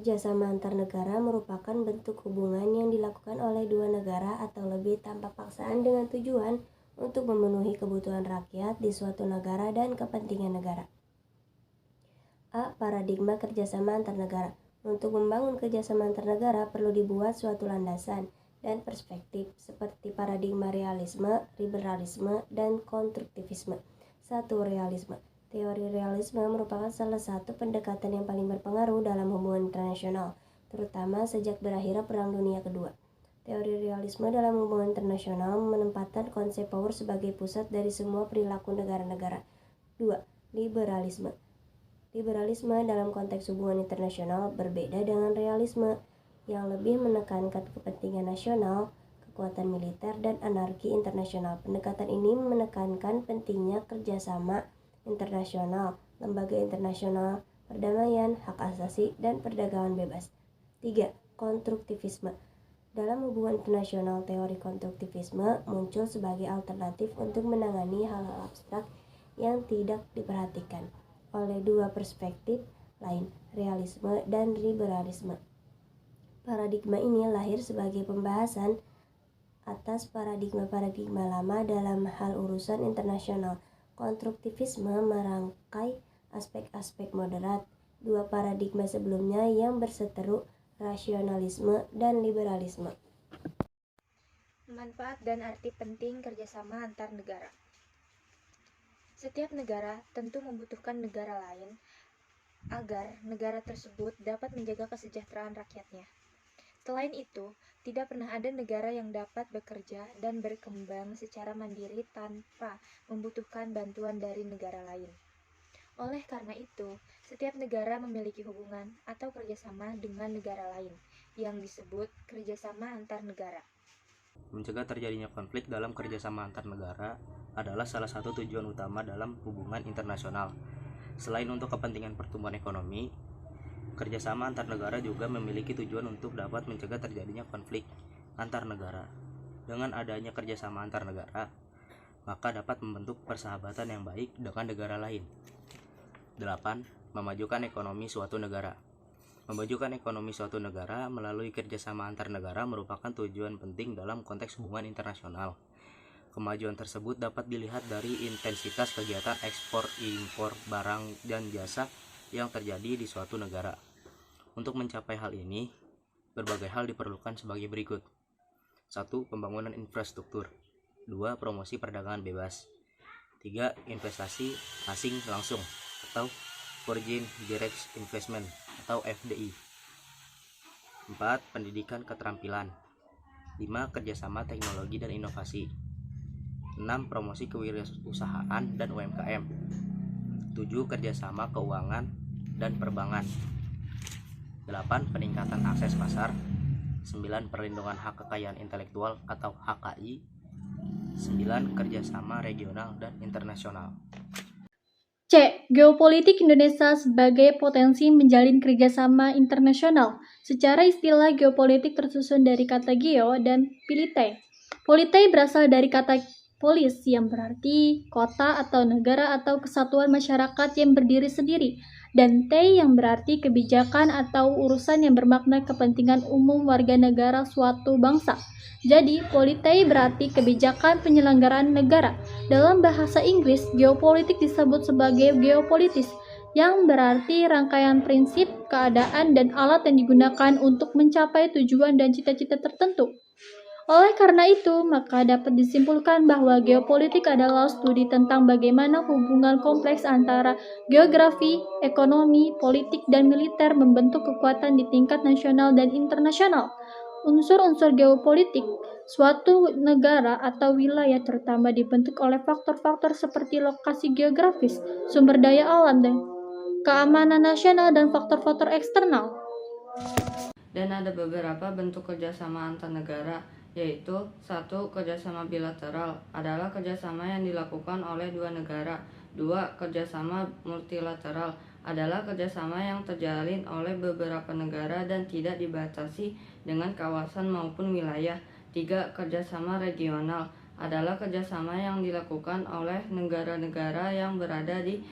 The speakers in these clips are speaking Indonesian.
Kerjasama antar negara merupakan bentuk hubungan yang dilakukan oleh dua negara atau lebih tanpa paksaan dengan tujuan untuk memenuhi kebutuhan rakyat di suatu negara dan kepentingan negara. A. Paradigma kerjasama antar negara. Untuk membangun kerjasama antar negara perlu dibuat suatu landasan dan perspektif seperti paradigma realisme, liberalisme, dan konstruktivisme. 1. Realisme. Teori realisme merupakan salah satu pendekatan yang paling berpengaruh dalam hubungan internasional, terutama sejak berakhirnya Perang Dunia Kedua. Teori realisme dalam hubungan internasional menempatkan konsep power sebagai pusat dari semua perilaku negara-negara. 2. Liberalisme. Liberalisme dalam konteks hubungan internasional berbeda dengan realisme yang lebih menekankan kepentingan nasional, kekuatan militer, dan anarki internasional. Pendekatan ini menekankan pentingnya kerjasama internasional, lembaga internasional, perdamaian, hak asasi, dan perdagangan bebas. 3. Konstruktivisme. Dalam hubungan internasional, teori konstruktivisme muncul sebagai alternatif untuk menangani hal-hal abstrak yang tidak diperhatikan oleh dua perspektif lain, realisme dan liberalisme. Paradigma ini lahir sebagai pembahasan atas paradigma-paradigma lama dalam hal urusan internasional. Konstruktivisme merangkai aspek-aspek moderat dua paradigma sebelumnya yang berseteru rasionalisme dan liberalisme. Manfaat dan arti penting kerjasama antar negara. Setiap negara tentu membutuhkan negara lain agar negara tersebut dapat menjaga kesejahteraan rakyatnya. Selain itu, tidak pernah ada negara yang dapat bekerja dan berkembang secara mandiri tanpa membutuhkan bantuan dari negara lain. Oleh karena itu, setiap negara memiliki hubungan atau kerjasama dengan negara lain yang disebut kerjasama antar negara. Mencegah terjadinya konflik dalam kerjasama antar negara adalah salah satu tujuan utama dalam hubungan internasional. Selain untuk kepentingan pertumbuhan ekonomi, kerjasama antar negara juga memiliki tujuan untuk dapat mencegah terjadinya konflik antar negara. Dengan adanya kerjasama antar negara, maka dapat membentuk persahabatan yang baik dengan negara lain. 8. Memajukan ekonomi suatu negara. Memajukan ekonomi suatu negara melalui kerjasama antar negara merupakan tujuan penting dalam konteks hubungan internasional. Kemajuan tersebut dapat dilihat dari intensitas kegiatan ekspor-impor barang dan jasa yang terjadi di suatu negara. Untuk mencapai hal ini, berbagai hal diperlukan sebagai berikut. 1. Pembangunan infrastruktur. 2. Promosi perdagangan bebas. 3. Investasi asing langsung atau Foreign Direct Investment atau FDI. 4. Pendidikan keterampilan. 5. Kerjasama teknologi dan inovasi. 6. Promosi kewirausahaan dan UMKM. 7. Kerjasama keuangan dan perbankan. 8. Peningkatan akses pasar. 9. Perlindungan hak kekayaan intelektual atau HKI. 9. Kerjasama regional dan internasional. C. Geopolitik Indonesia sebagai potensi menjalin kerjasama internasional. Secara istilah, geopolitik tersusun dari kata geo dan politei. Politei berasal dari kata polis yang berarti kota atau negara atau kesatuan masyarakat yang berdiri sendiri, dan tei yang berarti kebijakan atau urusan yang bermakna kepentingan umum warga negara suatu bangsa. Jadi, politei berarti kebijakan penyelenggaraan negara. Dalam bahasa Inggris, geopolitik disebut sebagai geopolitis, yang berarti rangkaian prinsip, keadaan, dan alat yang digunakan untuk mencapai tujuan dan cita-cita tertentu. Oleh karena itu, maka dapat disimpulkan bahwa geopolitik adalah studi tentang bagaimana hubungan kompleks antara geografi, ekonomi, politik, dan militer membentuk kekuatan di tingkat nasional dan internasional. Unsur-unsur geopolitik suatu negara atau wilayah terutama dibentuk oleh faktor-faktor seperti lokasi geografis, sumber daya alam, dan keamanan nasional, dan faktor-faktor eksternal. Dan ada beberapa bentuk kerjasama antar negara, yaitu 1. Kerjasama bilateral adalah kerjasama yang dilakukan oleh dua negara. 2. Kerjasama multilateral adalah kerjasama yang terjalin oleh beberapa negara dan tidak dibatasi dengan kawasan maupun wilayah. 3. Kerjasama regional adalah kerjasama yang dilakukan oleh negara-negara yang berada di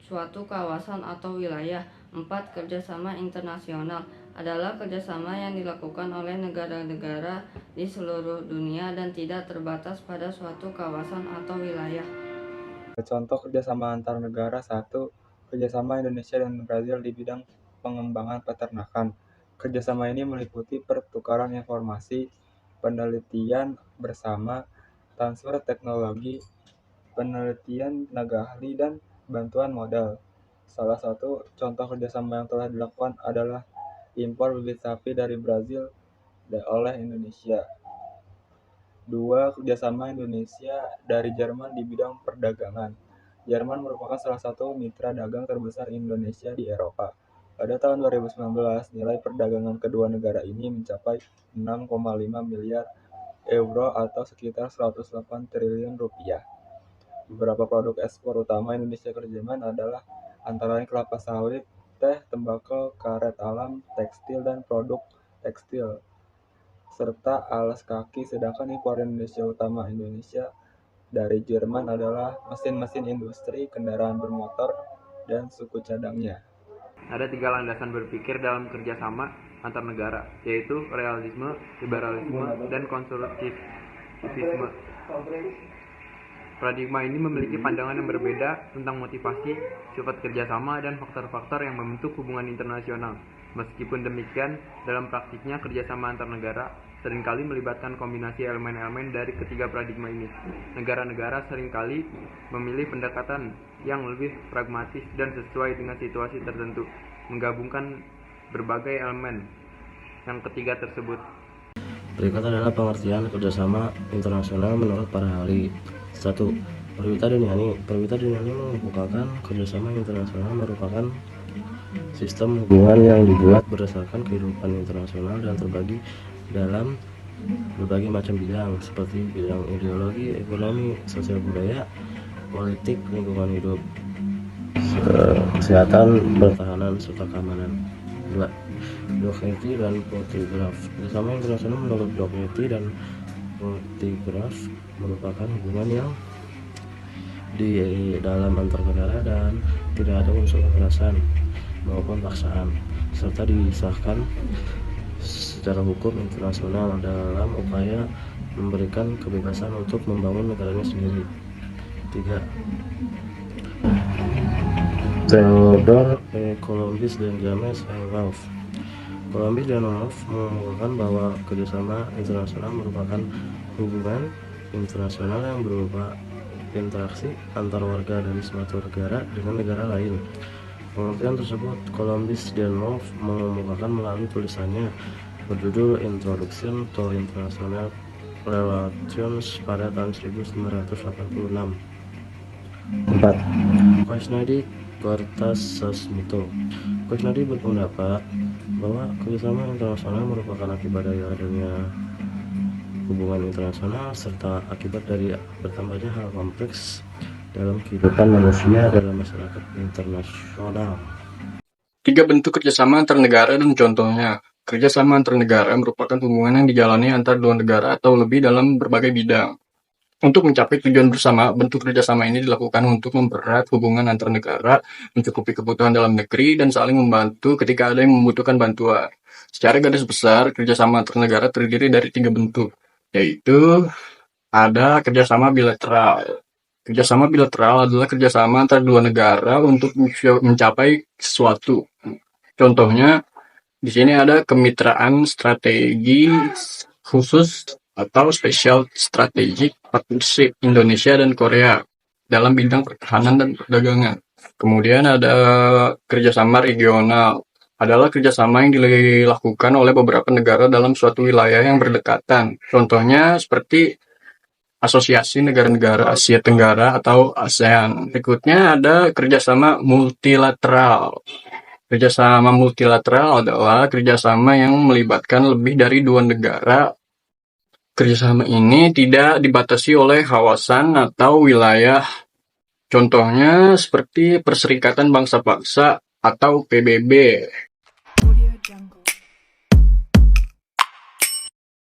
suatu kawasan atau wilayah. 4. Kerjasama internasional adalah kerjasama yang dilakukan oleh negara-negara di seluruh dunia dan tidak terbatas pada suatu kawasan atau wilayah. Contoh kerjasama antar negara: 1. Kerjasama Indonesia dan Brazil di bidang pengembangan peternakan. Kerjasama ini meliputi pertukaran informasi, penelitian bersama, transfer teknologi, penelitian tenaga ahli, dan bantuan modal. Salah satu contoh kerjasama yang telah dilakukan adalah impor bibit sapi dari Brazil oleh Indonesia. 2. Kerjasama Indonesia dari Jerman di bidang perdagangan. Jerman merupakan salah satu mitra dagang terbesar Indonesia di Eropa. Pada tahun 2019, nilai perdagangan kedua negara ini mencapai 6,5 miliar euro atau sekitar 108 triliun rupiah. Beberapa produk ekspor utama Indonesia ke Jerman adalah antara lain kelapa sawit, teh, tembakau, karet alam, tekstil, dan produk tekstil, serta alas kaki. Sedangkan impor utama Indonesia dari Jerman adalah mesin-mesin industri, kendaraan bermotor, dan suku cadangnya. Ada 3 landasan berpikir dalam kerjasama antar negara, yaitu realisme, liberalisme, dan konstruktivisme. Paradigma ini memiliki pandangan yang berbeda tentang motivasi, sifat kerjasama, dan faktor-faktor yang membentuk hubungan internasional. Meskipun demikian, dalam praktiknya kerjasama antar negara seringkali melibatkan kombinasi elemen-elemen dari ketiga paradigma ini. Negara-negara seringkali memilih pendekatan yang lebih pragmatis dan sesuai dengan situasi tertentu, menggabungkan berbagai elemen yang ketiga tersebut. Berikut adalah pengertian kerjasama internasional menurut para ahli. 1. Perwita Duniani merupakan kerjasama internasional merupakan sistem hubungan yang dibuat berdasarkan kehidupan internasional dan terbagi dalam berbagai macam bidang seperti bidang ideologi, ekonomi, sosial budaya, politik, lingkungan hidup, kesehatan, pertahanan, serta keamanan. 2. Doherty dan Potigraf. Kerjasama internasional menurut Doherty dan Potigraf merupakan hubungan yang di dalam antar negara dan tidak ada unsur kekerasan maupun paksaan, serta disahkan secara hukum internasional dalam upaya memberikan kebebasan untuk membangun negaranya sendiri. 3. Theodore Columbus dan James Wolfe. Columbus dan Wolfe mengusulkan bahwa kerjasama internasional merupakan hubungan internasional yang berupa interaksi antar warga dari suatu negara dengan negara lain. Pengertian tersebut Columbus dan Wolfe mengemukakan melalui tulisannya berjudul Introduction to International Relations pada tahun 1986. 4. Kusnadi Cortaz Sasmito. Kusnadi berpendapat bahwa kerjasama internasional merupakan akibat dari adanya hubungan internasional serta akibat dari bertambahnya hal kompleks dalam kehidupan manusia dalam masyarakat internasional. 3 bentuk kerjasama antar negara dan contohnya. Kerjasama antar negara merupakan hubungan yang dijalani antar 2 negara atau lebih dalam berbagai bidang. Untuk mencapai tujuan bersama, bentuk kerjasama ini dilakukan untuk mempererat hubungan antar negara, mencukupi kebutuhan dalam negeri, dan saling membantu ketika ada yang membutuhkan bantuan. Secara garis besar, kerjasama antar negara terdiri dari 3 bentuk, yaitu ada kerjasama bilateral. Kerjasama bilateral adalah kerjasama antar 2 negara untuk mencapai sesuatu. Contohnya, di sini ada kemitraan strategi khusus atau Special Strategic Partnership Indonesia dan Korea dalam bidang pertahanan dan perdagangan. Kemudian ada kerjasama regional, adalah kerjasama yang dilakukan oleh beberapa negara dalam suatu wilayah yang berdekatan. Contohnya seperti Asosiasi Negara-Negara Asia Tenggara atau ASEAN. Berikutnya ada kerjasama multilateral. Kerjasama multilateral adalah kerjasama yang melibatkan lebih dari 2 negara. Kerjasama ini tidak dibatasi oleh kawasan atau wilayah. Contohnya seperti Perserikatan Bangsa-Bangsa atau PBB.